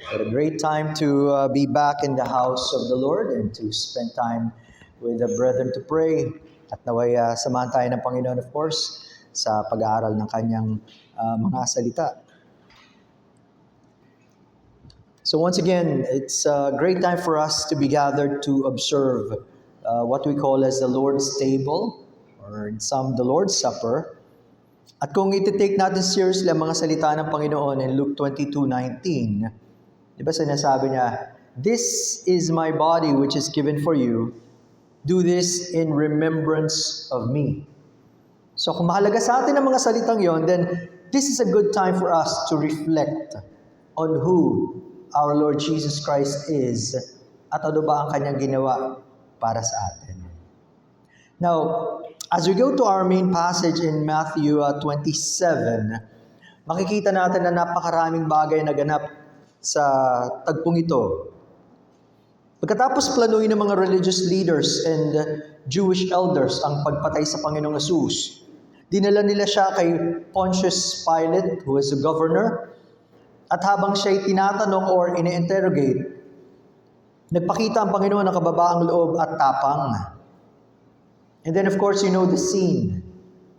What a great time to be back in the house of the Lord and to spend time with the brethren to pray. At naway samahan tayo ng Panginoon, of course, sa pag-aaral ng kanyang mga salita. So once again, it's a great time for us to be gathered to observe what we call as the Lord's table, or in some, the Lord's Supper. At kung iti-take natin seriously ang mga salita ng Panginoon in Luke 22:19, di ba sinasabi niya, "This is my body which is given for you. Do this in remembrance of me." So kung mahalaga sa atin ang mga salitang yon, then this is a good time for us to reflect on who our Lord Jesus Christ is at ano ba ang kanyang ginawa para sa atin. Now, as we go to our main passage in Matthew 27, makikita natin na napakaraming bagay na ganap sa tagpong ito. Pagkatapos planuin ng mga religious leaders and Jewish elders ang pagpatay sa Panginoong Hesus, dinala nila siya kay Pontius Pilate, who is a governor, at habang siya'y tinatanong or ine-interrogate, nagpakita ang Panginoon ng kababaang loob at tapang. And then of course, you know the scene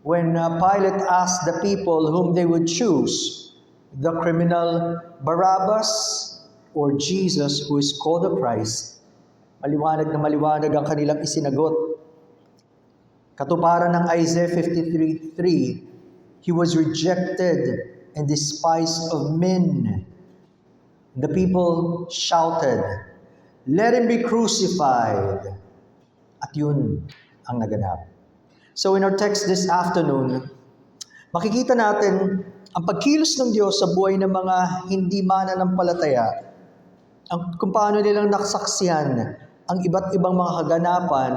when Pilate asked the people whom they would choose, the criminal Barabbas or Jesus, who is called the Christ. Maliwanag na maliwanag ang kanilang isinagot. Katuparan ng Isaiah 53:3, He was rejected and despised of men. The people shouted, "Let him be crucified." At yun ang naganap. So in our text this afternoon, makikita natin ang pagkilos ng Diyos sa buhay ng mga hindi mananampalataya, kung paano nilang nasaksihan ang iba't ibang mga kaganapan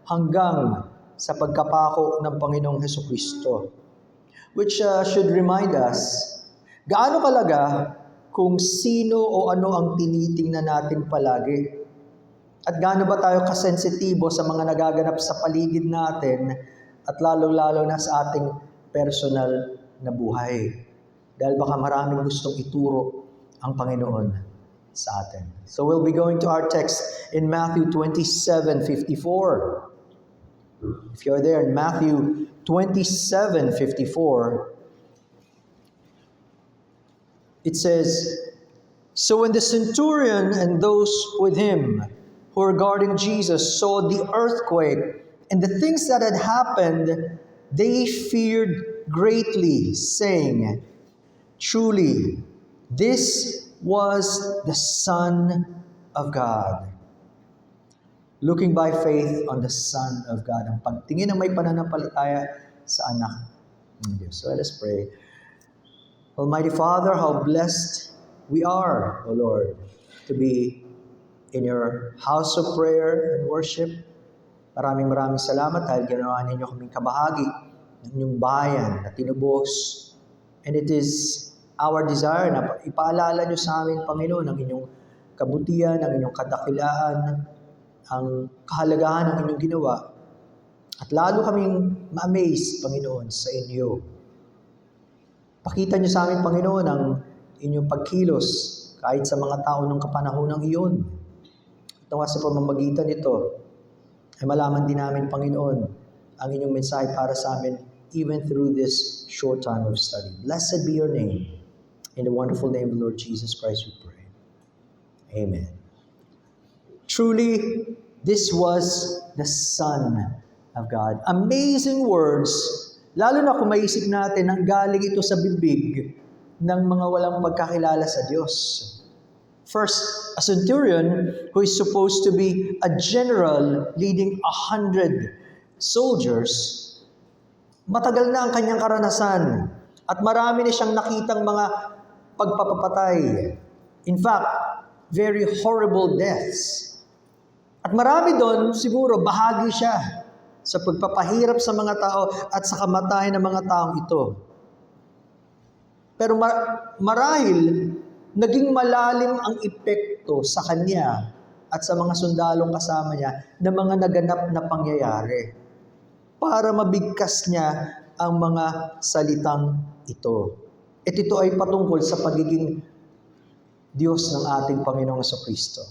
hanggang sa pagkapako ng Panginoong Hesukristo. Which should remind us, gaano kalaga kung sino o ano ang tinitingnan natin palagi. At gaano ba tayo kasensitibo sa mga nagaganap sa paligid natin at lalong-lalo na sa ating personal na buhay. Dahil baka maraming gustong ituro ang Panginoon sa atin. So we'll be going to our text in Matthew 27:54. If you're there in Matthew 27:54, it says, "So when the centurion and those with him who were guarding Jesus saw the earthquake and the things that had happened, they feared greatly, saying, 'Truly, this was the Son of God.'" Looking by faith on the Son of God. Ang pagtingin ng may pananampalataya sa anak ng Diyos. So let us pray. Almighty Father, how blessed we are, O Lord, to be in your house of prayer and worship. Maraming salamat dahil ginawa ninyo kaming kabahagi ng inyong bayan na tinubos. And it is our desire na ipaalala nyo sa amin, Panginoon, ang inyong kabutihan, ang inyong kadakilaan, ang kahalagahan ng inyong ginawa. At lalo kaming ma-amaze, Panginoon, sa inyo. Pakita nyo sa amin, Panginoon, ang inyong pagkilos kahit sa mga tao ng kapanahonang iyon. At sa pamamagitan nito, ay malaman din namin, Panginoon, ang inyong mensahe para sa amin even through this short time of study. Blessed be your name. In the wonderful name of the Lord Jesus Christ we pray. Amen. Truly, this was the Son of God. Amazing words, lalo na kung maisip natin ang galing ito sa bibig ng mga walang pagkakilala sa Diyos. First, a centurion who is supposed to be a general leading 100 soldiers, matagal na ang kanyang karanasan at marami na siyang nakitang mga pagpapapatay. In fact, very horrible deaths. At marami doon, siguro, bahagi siya sa pagpapahirap sa mga tao at sa kamatayan ng mga taong ito. Pero marahil, naging malalim ang epekto sa kanya at sa mga sundalong kasama niya ng mga naganap na pangyayari para mabigkas niya ang mga salitang ito. At ito ay patungkol sa pagiging Diyos ng ating Panginoong Kristo.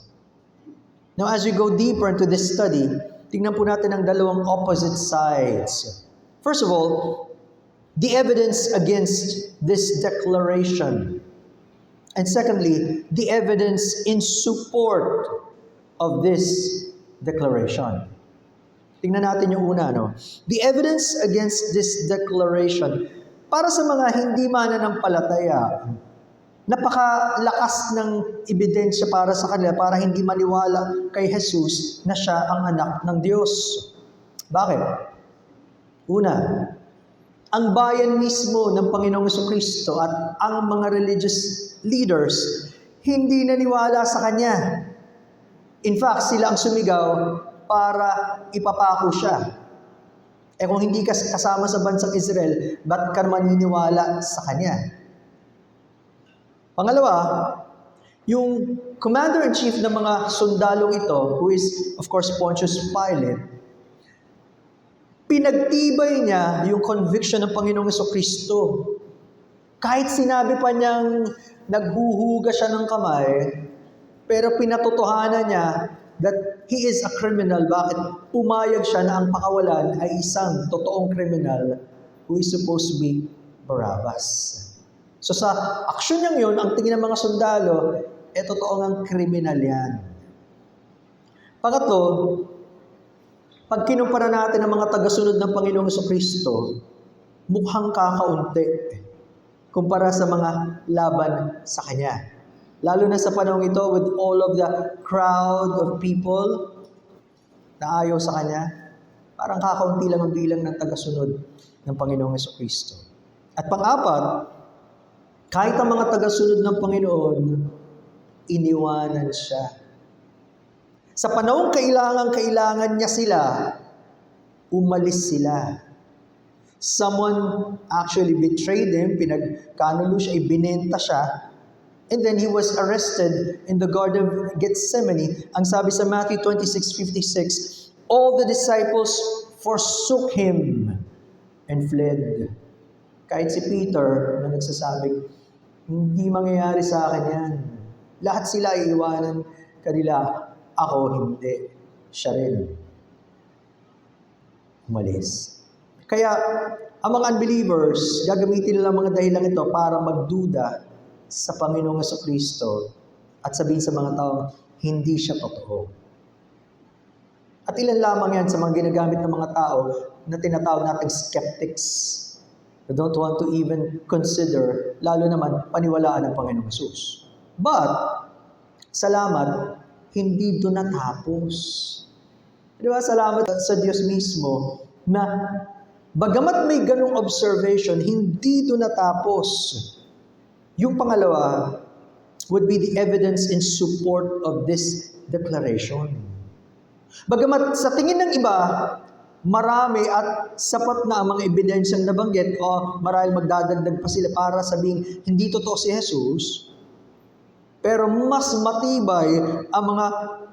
Now, as we go deeper into this study, tingnan po natin ang dalawang opposite sides. First of all, the evidence against this declaration. And secondly, the evidence in support of this declaration. Tingnan natin yung una, no? The evidence against this declaration, para sa mga hindi mananampalataya, napakalakas ng ebidensya para sa kanila para hindi maniwala kay Jesus na siya ang anak ng Diyos. Bakit? Una, ang bayan mismo ng Panginoong Jesucristo at ang mga religious leaders hindi naniwala sa Kanya. In fact, sila ang sumigaw para ipapako siya. Kung hindi ka kasama sa bansang Israel, ba't ka maniniwala sa Kanya? Pangalawa, yung commander-in-chief ng mga sundalong ito, who is, of course, Pontius Pilate, pinagtibay niya yung conviction ng Panginoong Jesucristo. Kahit sinabi pa niyang naghuhuga siya ng kamay, pero pinatotohanan niya that he is a criminal. Bakit? Pumayag siya na ang pakawalan ay isang totoong criminal who is supposed to be Barabbas. So sa aksyon niyang yun, ang tingin ng mga sundalo, totoo ngang kriminal yan. Pangatlo, pag kinumpara natin ang mga tagasunod ng Panginoong Jesucristo, mukhang kakaunti kumpara sa mga laban sa Kanya. Lalo na sa panahon ito with all of the crowd of people na ayaw sa Kanya, parang kakaunti lang ang bilang ng tagasunod ng Panginoong Jesucristo. At pang-apat, kahit ang mga tagasunod ng Panginoon, iniwanan siya. Sa panahong kailangan niya sila, umalis sila. Someone actually betrayed him, pinagkanulo siya, ibinenta siya, and then he was arrested in the Garden of Gethsemane. Ang sabi sa Matthew 26:56, all the disciples forsook him and fled. Kahit si Peter na nagsasabing, hindi mangyayari sa akin yan. Lahat sila iiwanan kanila. Ako hindi. Siya rin. Umalis. Kaya, ang mga unbelievers, gagamitin nila mga dahilan ito para magduda sa Panginoong Jesucristo at sabihin sa mga taong hindi siya totoo. At ilan lamang yan sa mga ginagamit ng mga tao na tinatawag nating skeptics. They don't want to even consider, lalo naman, paniwalaan ng Panginoong Jesus. But, salamat, hindi doon natapos. Di ba, salamat sa Diyos mismo na bagamat may ganong observation, hindi doon natapos. Yung pangalawa would be the evidence in support of this declaration. Bagamat sa tingin ng iba, marami at sapat na ang mga ebidensyang nabanggit o marahil magdadagdag pa sila para sabihin hindi totoo si Jesus, pero mas matibay ang mga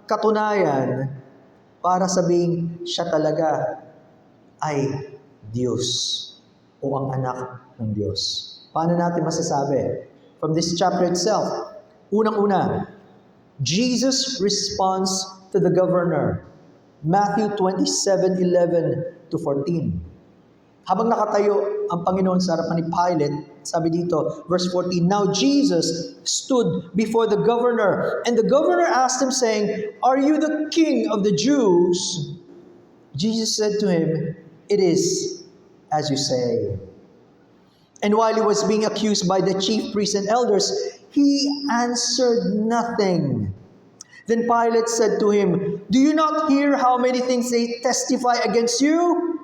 katunayan para sabihin siya talaga ay Diyos o ang anak ng Diyos. Paano natin masasabi? From this chapter itself, unang-una, Jesus responds to the governor. Matthew 27:11-14. Habang nakatayo ang Panginoon sa harapan ni Pilate, sabi dito, verse 14, now Jesus stood before the governor, and the governor asked him, saying, are you the king of the Jews? Jesus said to him, it is as you say. And while he was being accused by the chief priests and elders, he answered nothing. Then Pilate said to him, do you not hear how many things they testify against you?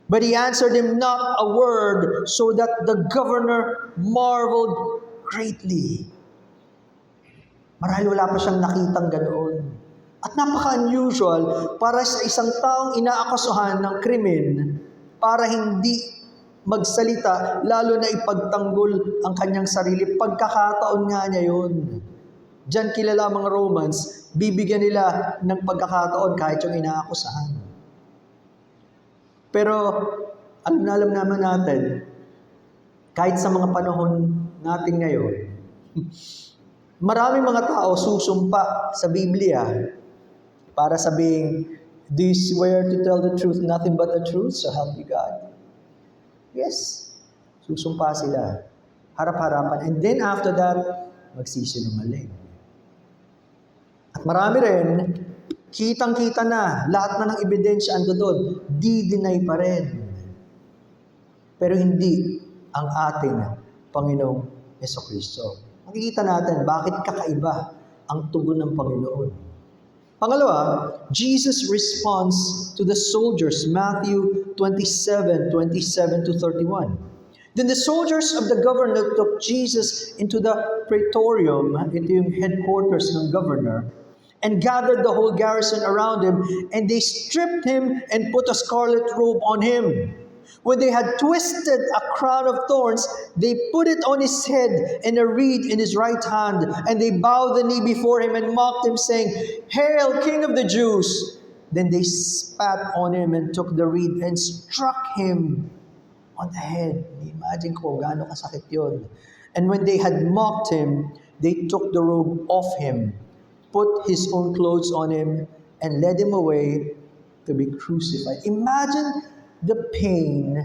But he answered him not a word, so that the governor marveled greatly. Marahil wala pa siyang nakitang ganoon. At napaka-unusual para sa isang taong inaakasuhan ng krimen para hindi magsalita, lalo na ipagtanggol ang kanyang sarili. Pagkakataon nga niya yun. Diyan kilala mga Romans, bibigyan nila ng pagkakataon kahit yung inaakusahan. Pero alam naman natin, kahit sa mga panahon natin ngayon, Maraming mga tao susumpa sa Biblia para sabing, do you swear to tell the truth, nothing but the truth, so help you God? Yes. Susumpa sila. Harap-harapan. And then after that, magsisinungaling. At marami rin, kitang-kita na, lahat na ng ebidensya ando doon, di-deny pa rin. Pero hindi ang ating Panginoong Jesucristo. Makikita natin bakit kakaiba ang tugon ng Panginoon. Pangalawa, Jesus responds to the soldiers, Matthew 27:27-31. Then the soldiers of the governor took Jesus into the praetorium, ito yung headquarters ng governor, and gathered the whole garrison around him, and they stripped him and put a scarlet robe on him. When they had twisted a crown of thorns, they put it on his head and a reed in his right hand, and they bowed the knee before him and mocked him, saying, "Hail, King of the Jews!" Then they spat on him and took the reed and struck him on the head. Imagine ko gaano kasakit yun. And when they had mocked him, they took the robe off him, put his own clothes on him, and led him away to be crucified. Imagine the pain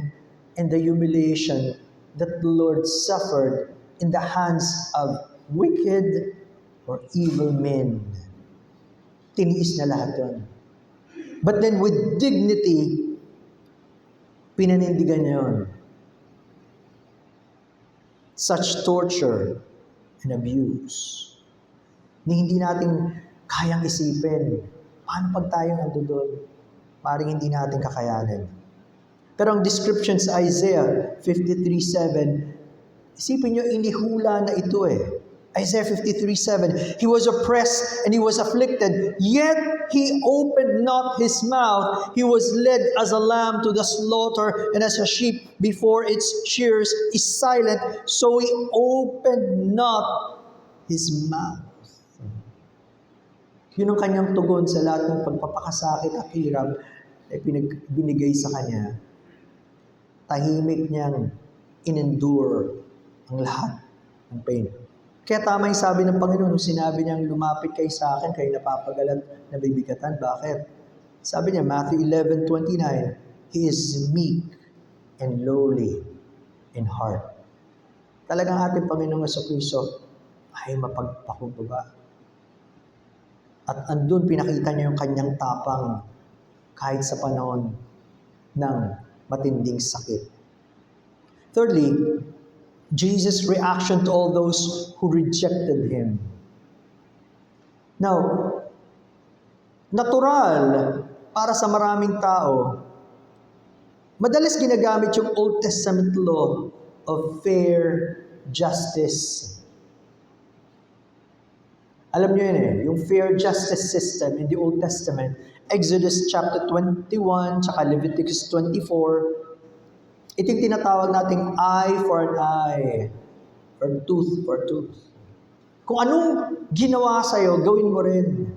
and the humiliation that the Lord suffered in the hands of wicked or evil men. Tiniis na lahat yun. But then with dignity, pinanindigan niya yun. Such torture and abuse na hindi natin kayang isipin. Paano pag tayo nando doon? Parang hindi natin kakayanin. Pero ang description sa Isaiah 53:7, isipin nyo, inihula na ito eh. Isaiah 53:7, he was oppressed and he was afflicted, yet he opened not his mouth. He was led as a lamb to the slaughter, and as a sheep before its shearers is silent, so he opened not his mouth. Yun ang kanyang tugon sa lahat ng pagpapakasakit at hirap ay binigay sa kanya. Tahimik niyang in-endure ang lahat ng pain. Kaya tama yung sabi ng Panginoon, nung sinabi niyang lumapit kayo sa akin, kayo napapagalan, nabibigatan. Bakit? Sabi niya, Matthew 11:29, he is meek and lowly in heart. Talagang ating Panginoong Jesucristo ay mapagpakumbaba. At andun pinakita niya yung kanyang tapang kahit sa panahon ng matinding sakit. Thirdly, Jesus' reaction to all those who rejected Him. Now, natural para sa maraming tao, madalas ginagamit yung Old Testament law of fair justice. Alam niyo yun eh, yung fair justice system in the Old Testament, Exodus chapter 21, tsaka Leviticus 24, ito yung tinatawag nating eye for an eye, or tooth for tooth. Kung anong ginawa sa'yo, gawin mo rin.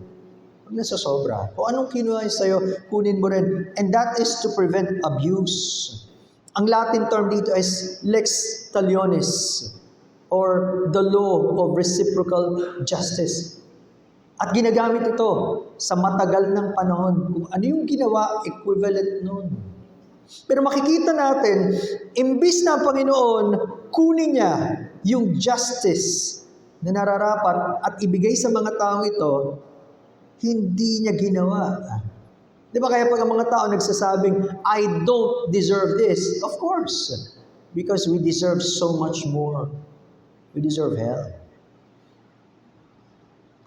Huwag na sa sobra. Kung anong ginawa sa'yo, kunin mo rin. And that is to prevent abuse. Ang Latin term dito is lex talionis, or the law of reciprocal justice. At ginagamit ito sa matagal ng panahon. Kung ano yung ginawa, equivalent nun. Pero makikita natin, imbis na ang Panginoon, kunin niya yung justice na nararapat at ibigay sa mga taong ito, hindi niya ginawa. Di ba kaya pag ang mga tao nagsasabing, I don't deserve this? Of course, because we deserve so much more. We deserve hell.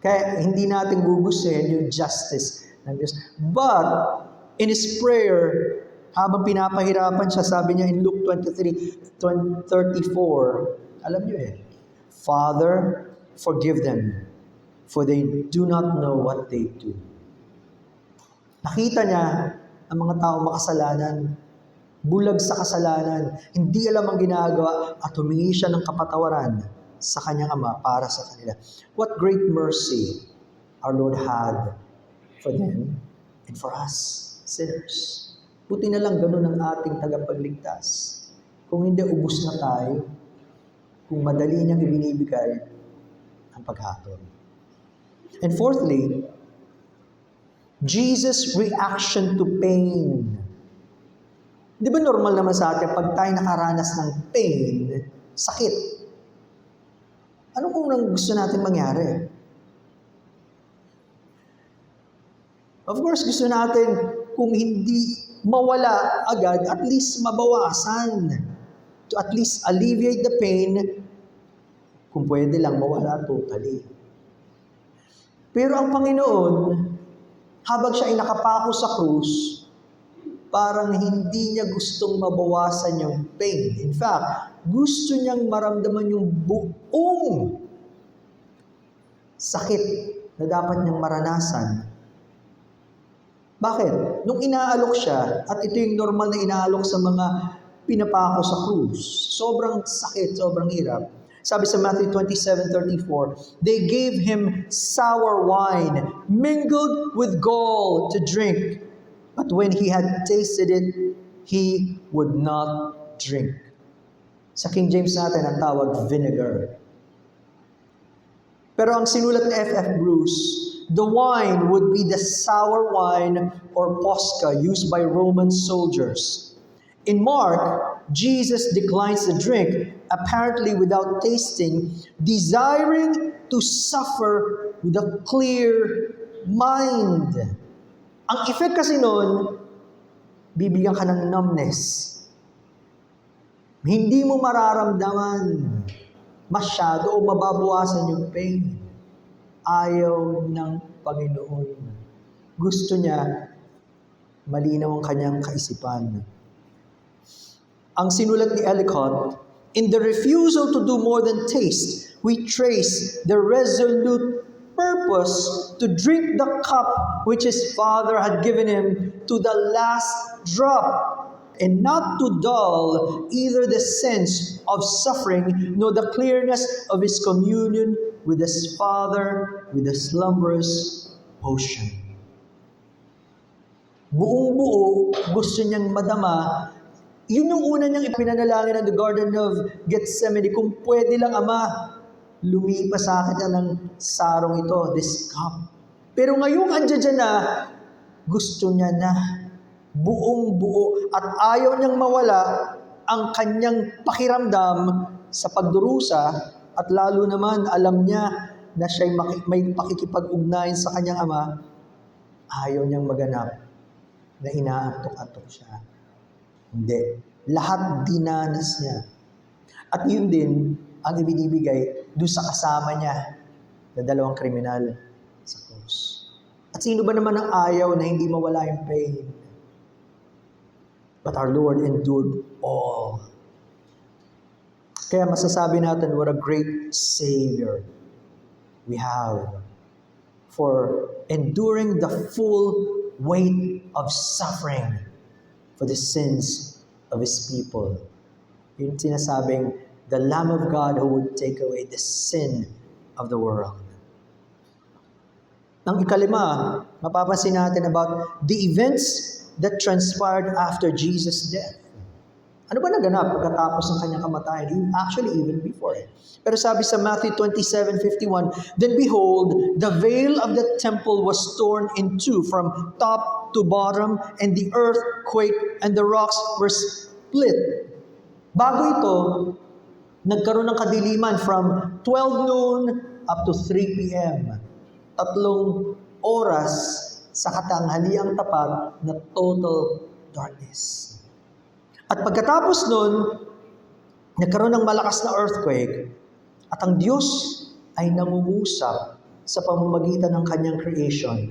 Kaya hindi natin gugustuhin yung justice ng Diyos. But, in His prayer, habang pinapahirapan siya, sabi niya in Luke 23:34, alam niyo eh, Father, forgive them, for they do not know what they do. Nakita niya ang mga tao makasalanan, bulag sa kasalanan, hindi alam ang ginagawa, at humingi siya ng kapatawaran sa kanyang Ama para sa kanila. What great mercy our Lord had for them and for us, sinners. Buti na lang ganun ang ating tagapagligtas. Kung hindi, ubus na tayo. Kung madali niyang ibinibigay ang paghatol. And fourthly, Jesus' reaction to pain. Di ba normal naman sa atin, pag tayo nakaranas ng pain, sakit, ano unang gusto natin mangyari? Of course, gusto natin kung hindi mawala agad, at least mabawasan. To at least alleviate the pain, kung pwede lang mawala totally. Pero ang Panginoon, habang siya ay nakapako sa krus, parang hindi niya gustong mabawasan yung pain. In fact, gusto niyang maramdaman yung buong sakit na dapat niyang maranasan. Bakit? Nung inaalok siya, at ito yung normal na inaalok sa mga pinapako sa krus, sobrang sakit, sobrang hirap. Sabi sa Matthew 27:34, they gave him sour wine, mingled with gall to drink. But when he had tasted it, he would not drink. Sa King James natin, ang tawag vinegar. Pero ang sinulat ni F.F. Bruce, the wine would be the sour wine or posca used by Roman soldiers. In Mark, Jesus declines the drink, apparently without tasting, desiring to suffer with a clear mind. Ang effect kasi nun, bibigyan ka ng numbness. Hindi mo mararamdaman masyado o mababawasan yung pain. Ayaw ng Panginoon. Gusto niya, malinaw ang kanyang kaisipan. Ang sinulat ni Ellicott, in the refusal to do more than taste, we trace the resolute purpose to drink the cup which his Father had given him to the last drop, and not to dull either the sense of suffering nor the clearness of his communion with his Father with a slumberous potion. Buong-buo, gusto niyang madama. Yun yung una niyang ipinanalangin ng the Garden of Gethsemane, kung pwede lang, Ama, lumipas sa akin ng sarong ito, this cup. Pero ngayong andyan dyan na, gusto niya na buong-buo at ayaw niyang mawala ang kanyang pakiramdam sa pagdurusa, at lalo naman alam niya na siya'y may pakikipag-ugnayan sa kanyang Ama, ayaw niyang maganap na inaantok-antok siya. Hindi. Lahat dinanas niya. At yun din ang ibinibigay doon sa kasama niya na dalawang kriminal sa krus. At sino ba naman ang ayaw na hindi mawala yung pain? But our Lord endured all. Kaya masasabi natin, what a great Savior we have for enduring the full weight of suffering for the sins of His people. Yung sinasabing, the Lamb of God who would take away the sin of the world. Ang ikalima, mapapansin natin about the events that transpired after Jesus' death. Ano ba naganap pagkatapos ng kanyang kamatayan? Actually, even before it. Pero sabi sa Matthew 27:51, then behold, the veil of the temple was torn in two from top to bottom, and the earth quaked, and the rocks were split. Bago ito, nagkaroon ng kadiliman from 12 noon up to 3 p.m. 3 oras sa katanghaliang tapat na total darkness. At pagkatapos nun, nagkaroon ng malakas na earthquake, at ang Diyos ay nangungusap sa pamamagitan ng kanyang creation,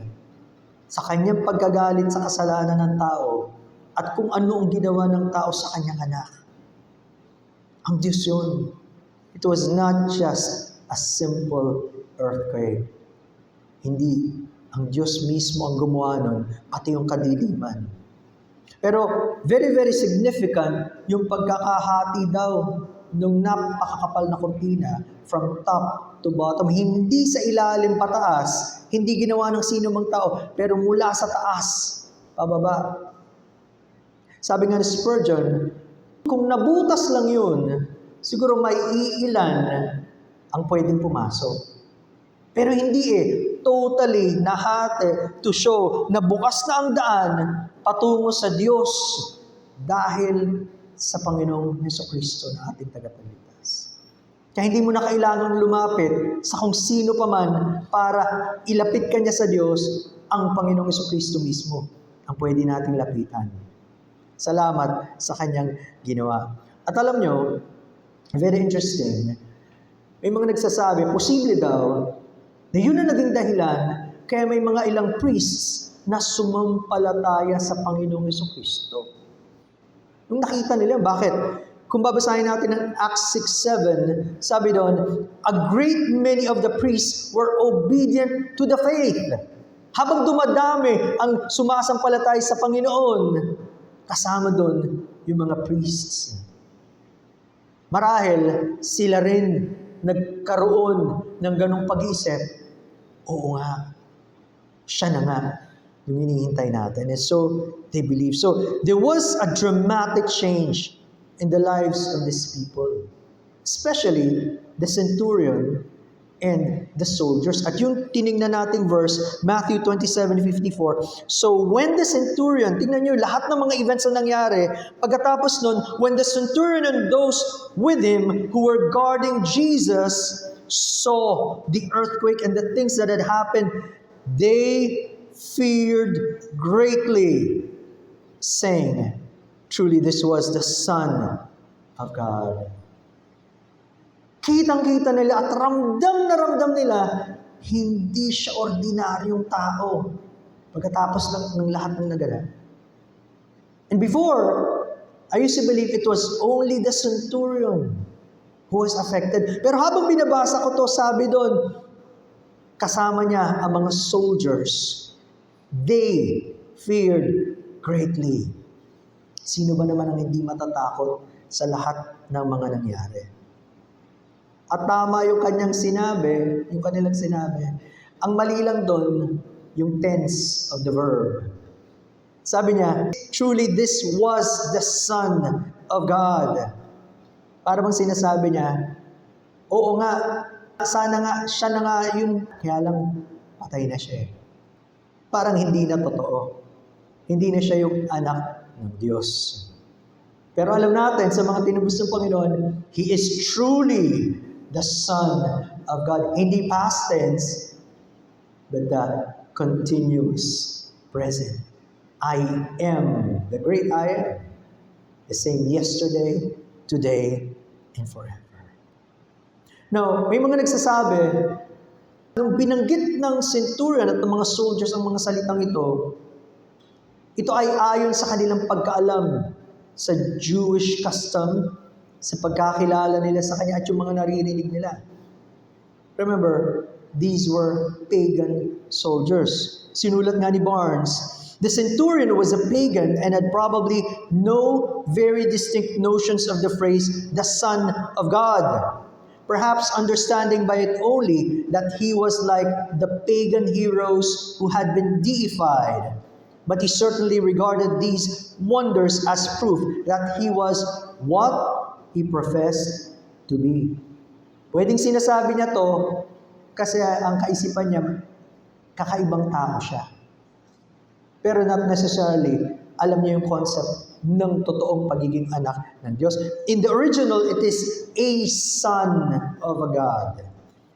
sa kanyang pagkagalit sa kasalanan ng tao, at kung ano ang ginawa ng tao sa kanyang anak. Ang Diyos yun. It was not just a simple earthquake. Hindi. Ang Diyos mismo ang gumawa nun, pati yung kadiliman. Pero very, very significant yung pagkakahati daw ng napakakapal na kurtina from top to bottom. Hindi sa ilalim pataas, hindi ginawa ng sino mang tao, pero mula sa taas, pababa. Sabi nga ni Spurgeon, kung nabutas lang yun, siguro may iilan ang pwedeng pumasok. Pero hindi totally nahati to show na bukas na ang daan patungo sa Diyos dahil sa Panginoong Hesukristo na ating tagapagligtas. Kaya hindi mo na kailangang lumapit sa kung sino pa man para ilapit ka niya sa Diyos. Ang Panginoong Hesukristo mismo ang pwede nating lapitan. Salamat sa kanyang ginawa. At alam nyo, very interesting, may mga nagsasabi, posible daw, na yun ang naging dahilan kaya may mga ilang priests na sumampalataya sa Panginoong Hesukristo. Nung nakita nila, bakit? Kung babasahin natin ng Acts 6:7, sabi doon, a great many of the priests were obedient to the faith. Habang dumadami ang sumasampalataya sa Panginoon, kasama doon yung mga priests. Marahil sila rin nagkaroon ng ganong pag-iisip. Oo nga, siya na nga yung hinihintay natin. And so, they believe. So, there was a dramatic change in the lives of these people. Especially the centurion and the soldiers. At yung tinignan nating verse, Matthew 27:54. So, when the centurion, tingnan nyo, lahat ng mga events na nangyari, pagkatapos nun, when the centurion and those with him who were guarding Jesus saw the earthquake and the things that had happened, they feared greatly, saying, truly this was the Son of God. Kitang-kita nila at ramdam na ramdam nila, hindi siya ordinaryong tao pagkatapos ng lahat ng naganap. And before, I used to believe it was only the centurion who was affected. Pero habang binabasa ko to, sabi doon, kasama niya ang mga soldiers. They feared greatly. Sino ba naman ang hindi matatakot sa lahat ng mga nangyari? At tama yung kanyang sinabi, yung kanilang sinabi. Ang mali lang doon, yung tense of the verb. Sabi niya, truly this was the Son of God. Para bang sinasabi niya, oo nga, sana nga, siya na nga yun, kaya lang patay na siya. Parang hindi na totoo. Hindi na siya yung anak ng Diyos. Pero alam natin, sa mga tinubos ng Panginoon, He is truly the Son of God. Hindi past tense, but the continuous present. I am, the great I am, the same yesterday, today, and forever. Now, may mga nagsasabi, nung binanggit ng centurion at ng mga soldiers ang mga salitang ito ay ayon sa kanilang pagkaalam sa Jewish custom, sa pagkakilala nila sa Kanya at yung mga naririnig nila. Remember, these were pagan soldiers. Sinulat nga ni Barnes, the centurion was a pagan and had probably no very distinct notions of the phrase, the Son of God. Perhaps understanding by it only that he was like the pagan heroes who had been deified. But he certainly regarded these wonders as proof that he was what he professed to be. Pwedeng sinasabi niya to kasi ang kaisipan niya, kakaibang tao siya. Pero not necessarily, alam niya yung concept ng totoong pagiging anak ng Diyos. In the original, it is a son of a God.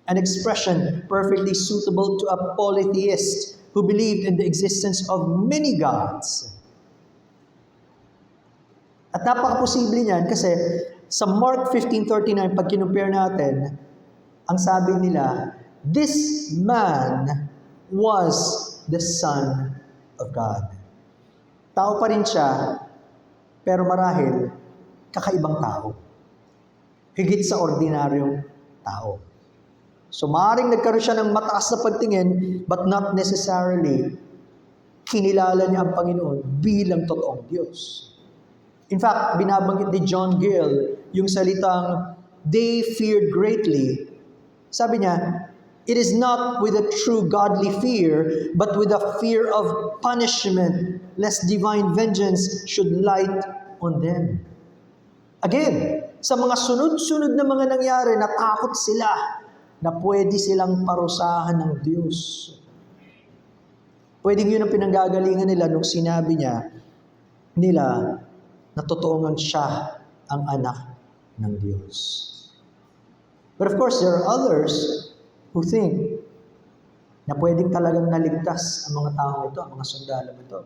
An expression perfectly suitable to a polytheist who believed in the existence of many gods. At napaka-posible niyan kasi sa Mark 15:39, pag kinumpare natin, ang sabi nila, this man was the Son of God. Tao pa rin siya, pero marahil, kakaibang tao. Higit sa ordinaryong tao. So maaaring nagkaroon siya ng mataas na pagtingin, but not necessarily kinilala niya ang Panginoon bilang totoong Diyos. In fact, binabanggit ni John Gill yung salitang, they feared greatly. Sabi niya, it is not with a true godly fear, but with a fear of punishment, lest divine vengeance should light on them. Again, sa mga sunod-sunod na mga nangyari, natakot sila. na pwede silang parusahan ng Diyos. Pwedeng yun ang pinanggagalingan nila nung sinabi nila na totoo ngang siya ang anak ng Diyos. But of course, there are others who think na pwedeng talagang naligtas ang mga taong ito, ang mga sundalo ito.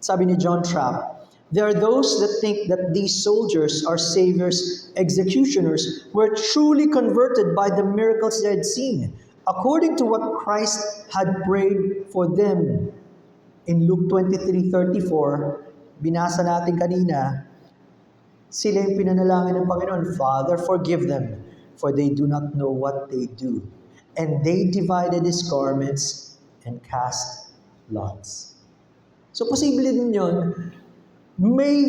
Sabi ni John Trapp, there are those that think that these soldiers are Savior's executioners were truly converted by the miracles they had seen, according to what Christ had prayed for them. In Luke 23:34, binasa natin kanina, sila yung pinanalangin ng Panginoon, Father, forgive them, for they do not know what they do. And they divided his garments and cast lots. So posible din yun, may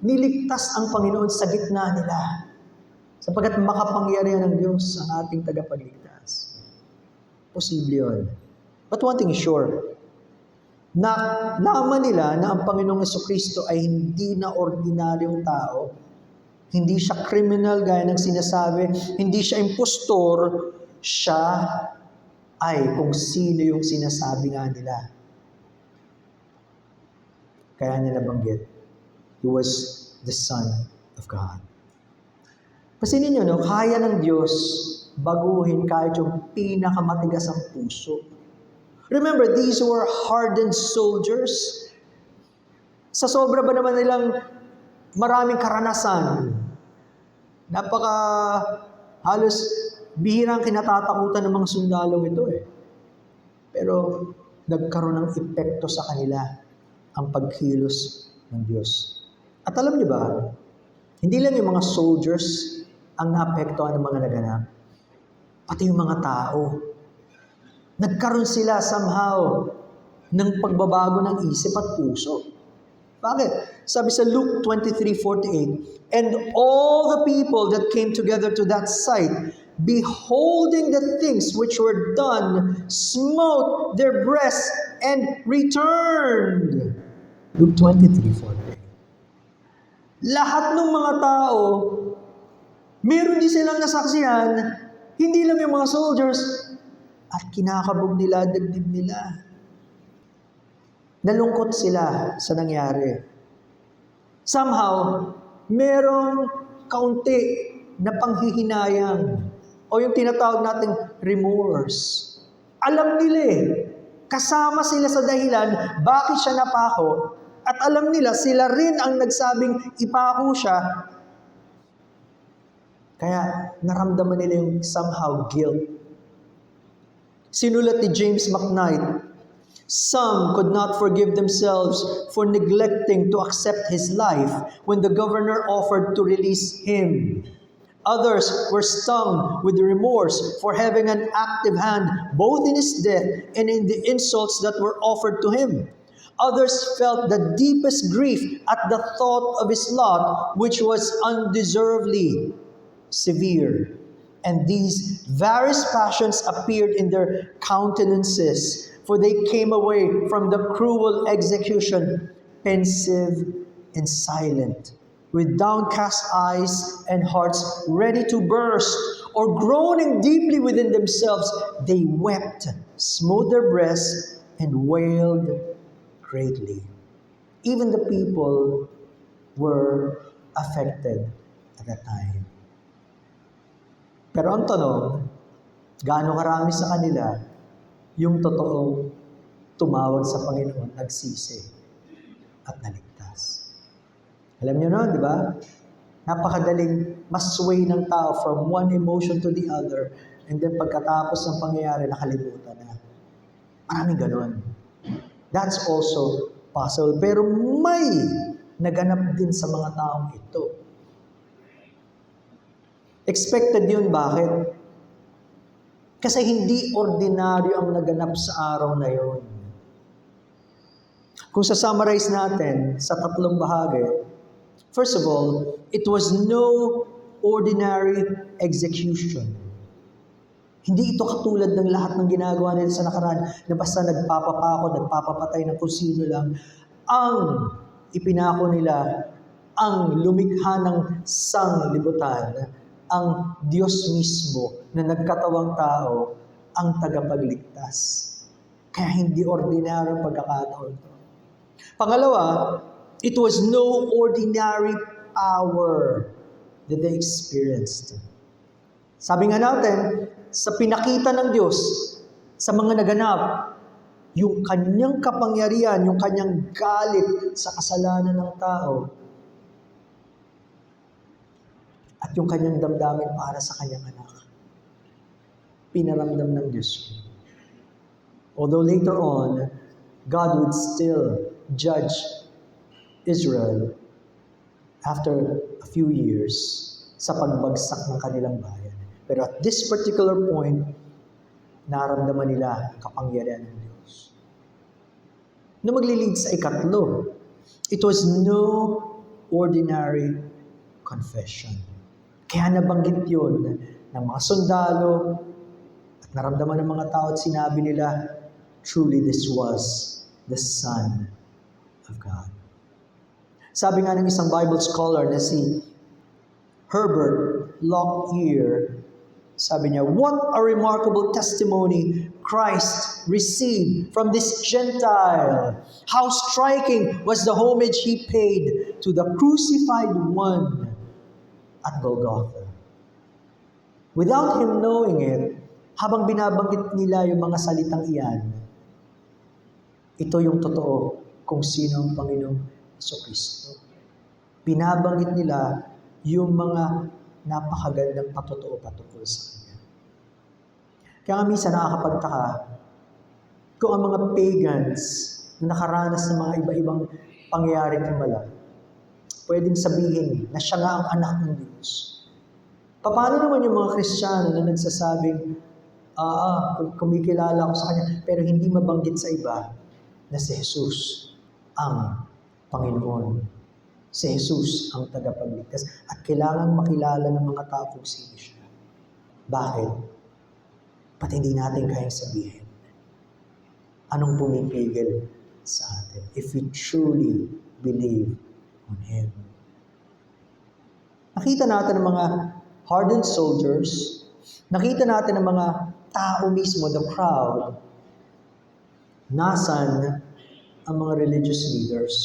niligtas ang Panginoon sa gitna nila, sapagkat makapangyarihan ng Diyos ang ating tagapagligtas. Posible yun. But one thing is sure, na laman nila na ang Panginoong Jesucristo ay hindi na ordinaryong tao, hindi siya criminal gaya ng sinasabi, hindi siya impostor, siya ay kung sino yung sinasabi nga nila. Kaya nila banggit, He was the Son of God. Pasinin nyo, no? Kaya ng Diyos baguhin kahit yung pinakamatigas ang puso. Remember, these were hardened soldiers. Sa sobra ba naman nilang maraming karanasan? Halos bihirang kinatatakutan ng mga sundalong ito eh. Pero nagkaroon ng epekto sa kanila ang pagkilos ng Diyos. At alam niyo ba, hindi lang yung mga soldiers ang naapektuhan ng mga naganap, pati yung mga tao. Nagkaroon sila somehow ng pagbabago ng isip at puso. Bakit? Sabi sa Luke 23:48, and all the people that came together to that sight, beholding the things which were done, smote their breasts and returned. Luke 23:48. Lahat ng mga tao, meron din silang nasaksihan, hindi lang yung mga soldiers, at kinakabog nila, dibdib nila. Nalungkot sila sa nangyari. Somehow, merong kaunti na panghihinayang o yung tinatawag nating remorse. Alam nila kasama sila sa dahilan bakit siya napako at alam nila sila rin ang nagsabing ipako siya. Kaya naramdaman nila yung somehow guilt. Sinulat ni James McKnight, some could not forgive themselves for neglecting to accept his life when the governor offered to release him. Others were stung with remorse for having an active hand both in his death and in the insults that were offered to him. Others felt the deepest grief at the thought of his lot, which was undeservedly severe. And these various passions appeared in their countenances, for they came away from the cruel execution pensive and silent, with downcast eyes and hearts ready to burst, or groaning deeply within themselves, they wept, smote their breasts, and wailed greatly. Even the people were affected at that time. Pero ang tanong, gaano karami sa kanila yung totoong tumawag sa Panginoon, nagsisi at naligtas? Alam niyo na, di ba? Napakadaling masway ng tao from one emotion to the other, and then pagkatapos ng pangyayari, nakalimutan na. Maraming ganon. That's also possible. Pero may naganap din sa mga taong ito. Expected yun, bakit? Kasi hindi ordinaryo ang naganap sa araw na yun. Kung sa-summarize natin sa tatlong bahagi, first of all, it was no ordinary execution. Hindi ito katulad ng lahat ng ginagawa nila sa nakaraan na basta nagpapapako, nagpapapatay ng kung sino lang. Ang ipinako nila, ang lumikha ng sanglibutan, ang Diyos mismo na nagkatawang tao ang tagapagligtas. Kaya hindi ordinaryong pagkakataon ito. Pangalawa, it was no ordinary power that they experienced. Sabi nga natin, sa pinakita ng Diyos, sa mga naganap, yung kanyang kapangyarihan, yung kanyang galit sa kasalanan ng tao, at yung kanyang damdamin para sa kanyang anak. Pinaramdam ng Diyos. Although later on, God would still judge Israel after a few years sa pagbagsak ng kanilang bayan. Pero at this particular point, naramdaman nila ang kapangyarihan ng Diyos. No maglilid sa ikatlo, it was no ordinary confession. Kaya nabanggit yun ng mga sundalo at naramdaman ng mga tao at sinabi nila, truly this was the Son of God. Sabi nga ng isang Bible scholar na si Herbert Lockyer, sabi niya, what a remarkable testimony Christ received from this Gentile. How striking was the homage he paid to the crucified one at Golgotha. Without him knowing it, habang binabanggit nila yung mga salitang iyan, ito yung totoo kung sino ang Panginoong Jesucristo. Binabanggit nila yung mga napakagandang patotoo patungkol sa Kanya. Kaya nga minsan nakakapagtaka kung ang mga pagans na nakaranas ng mga iba-ibang pangyayaring himala, pwedeng sabihin na siya nga ang anak ng Diyos. Paano naman yung mga Kristiyano na nagsasabing, kumikilala ko sa Kanya, pero hindi mabanggit sa iba na si Jesus ang Panginoon. Si Jesus ang tagapagligtas. At kailangan makilala ng mga tao kung sino siya. Bakit? Ba't hindi natin kayang sabihin? Anong pumipigil sa atin? If we truly believe on Him. Nakita natin ang mga hardened soldiers, nakita natin ang mga tao mismo, the crowd. Nasan ang mga religious leaders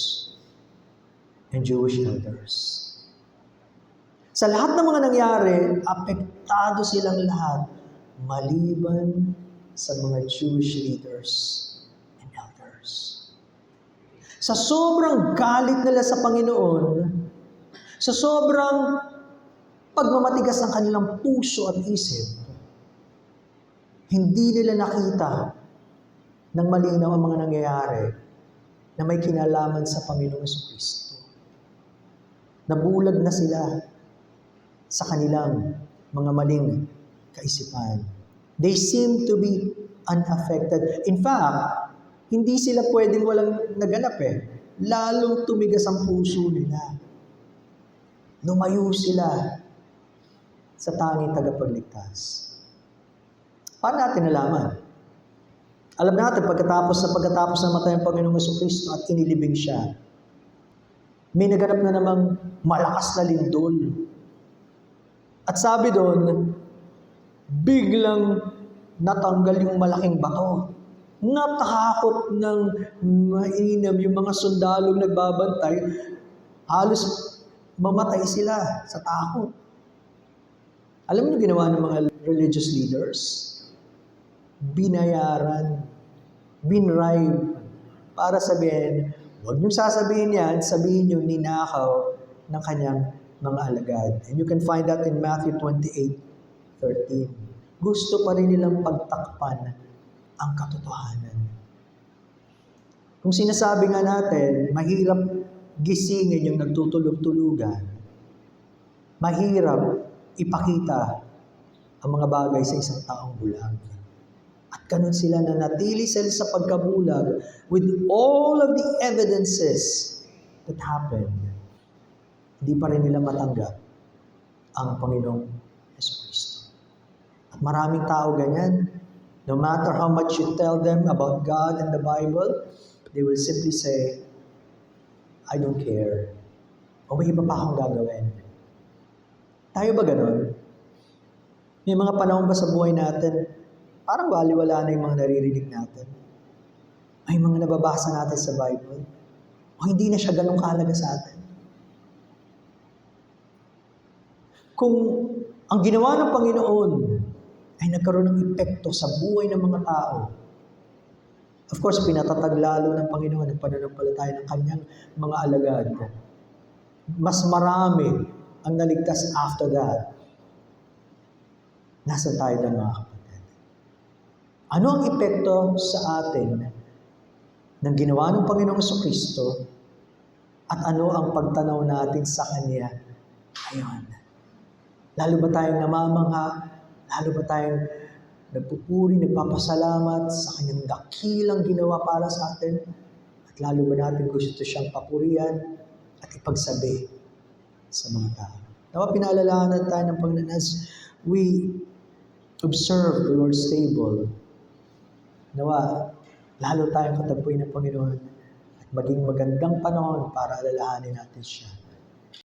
and Jewish elders? Sa lahat ng mga nangyari, apektado silang lahat maliban sa mga Jewish leaders and elders. Sa sobrang galit nila sa Panginoon, sa sobrang pagmamatigas ng kanilang puso at isip, hindi nila nakita ng malinaw ang mga nangyayari na may kinalaman sa Panginoong Jesucristo. Nabulag na sila sa kanilang mga maling kaisipan. They seem to be unaffected. In fact, hindi sila pwedeng walang naganap Lalong tumigas ang puso nila. Lumayo sila sa tanging tagapagligtas. Paano natin nalaman? Alam natin, pagkatapos na matay ang Panginoong Jesucristo at inilibing siya, may naganap na namang malakas na lindol. At sabi doon, biglang natanggal yung malaking bato. Natakot ng mainam yung mga sundalong nagbabantay, halos mamatay sila sa takot. Alam niyo ginawa ng mga religious leaders? Binayaran, binribe, para sabihin, huwag niyong sasabihin yan, sabihin niyo ninakaw ng kanyang mga alagad. And you can find that in Matthew 28:13. Gusto pa rin nilang pagtakpan ang katotohanan. Kung sinasabi nga natin, mahirap gisingin yung nagtutulog-tulugan. Mahirap ipakita ang mga bagay sa isang taong bulag. At ganun sila na natili sila sa pagkabulag with all of the evidences that happened. Hindi pa rin nila matanggap ang Panginoong Jesucristo. At maraming tao ganyan. No matter how much you tell them about God and the Bible, they will simply say, I don't care. O may iba pa akong gagawin. Tayo ba ganun? May mga panahon ba sa buhay natin, parang baliwala na yung mga naririnig natin? Ay mga nababasa natin sa Bible? O hindi na siya ganun kahalaga sa atin? Kung ang ginawa ng Panginoon ay nagkaroon ng epekto sa buhay ng mga tao, of course, pinatatag lalo ng Panginoon ang pananampalataya ng kanyang mga alagad. Mas marami ang naligtas after that. Nasa tayo na mga kapatid. Ano ang epekto sa atin ng ginawa ng Panginoong Jesucristo at ano ang pagtanaw natin sa Kanya ngayon? Lalo ba tayong namamangha? Lalo ba tayong nagpupuri, nagpapasalamat sa Kanyang dakilang ginawa para sa atin? At lalo ba natin gusto siyang papurihan at ipagsabi sa mga tao? Nawa pinaalalahanan tayo ng Panginoon as we observe the Lord's table. Nawa, lalo tayong katagpuin ng Panginoon at maging magandang panahon para alalahanin natin siya.